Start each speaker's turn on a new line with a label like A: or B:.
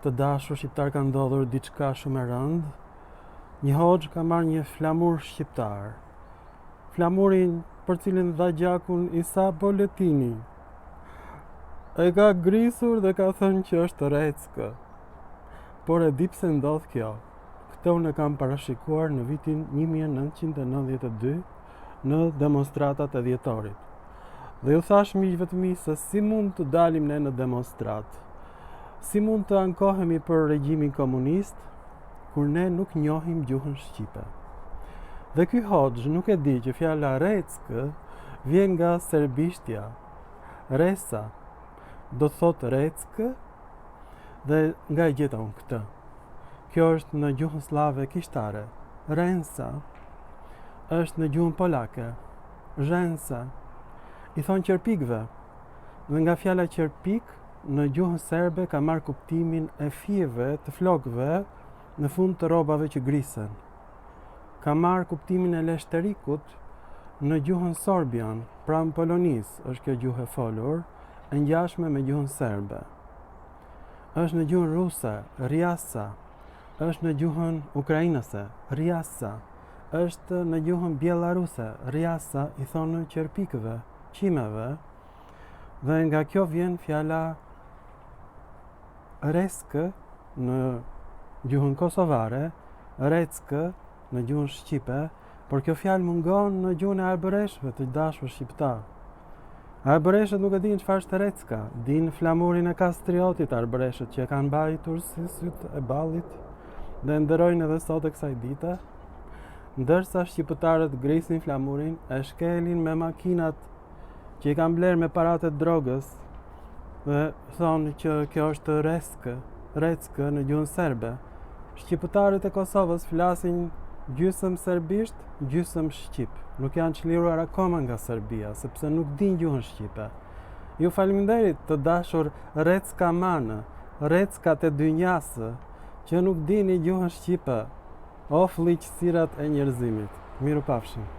A: të dashur shqiptar ka ndodhur diçka shumë e rëndë. Një hoxh ka marrë një flamur shqiptar. Flamurin për cilin dha gjakun Isa Boletini. E ka grisur dhe ka thënë që është reckë. Por e di pse ndodh kjo. Këtë unë e kam parashikuar në vitin 1992 në demonstratat e dhjetorit. Dhe ju thash miqve të mi se si mund të dalim ne në demonstrat, si mund të ankohemi për regjimin komunist, kur ne nuk njohim gjuhën shqipe. Dhe ky hoxh nuk e di që fjala reckë vjen nga serbishtja, resa, do thot reckë, dhe nga e gjeta unë këtë. Kjo është në gjuhën slave kishtare, rensa, është në gjuhën polake, zhensa, i thonë qerpikëve, dhe nga fjala qerpik në gjuhën serbe ka marrë kuptimin e fijeve të flokëve në fund të rrobave që grisen. Ka marrë kuptimin e leshterikut në gjuhën sorbian, pra në polonis është kjo gjuhë e folur, e ngjashme me gjuhën serbe. Është në gjuhën ruse, rjasa, është në gjuhën ukrainase, rjasa, është në gjuhën bielaruse, rjasa, i thonë qerpikëve, qimeve, dhe nga kjo vjen fjala reskë në gjuhën kosovare, reckë në gjuhën shqipe, por kjo fjalë mungon në gjuhën e arbëreshëve të dashur shqiptar. Arbëreshët nuk e dinë çfarë është recka, dinë flamurin e kastriotit arbëreshët që e kanë mbajtur si syt e ballit dhe nderojnë edhe sot e kësaj dite, ndërsa shqiptarët grisin flamurin, e shkelin me makinat që i kanë blerë me paratë e drogës dhe thonë që kjo është reckë në gjuhën serbe. Shqiptarët e Kosovës flasin gjysmë serbisht, gjysmë shqip. Nuk janë çliruar akoma nga Serbia, sepse nuk dinë gjuhën shqipe. Ju faleminderit të dashur recka manë, reckat e dynjasë, që nuk dini gjuhën shqipe, o fllëqësirat e njerëzimit. Mirupafshim.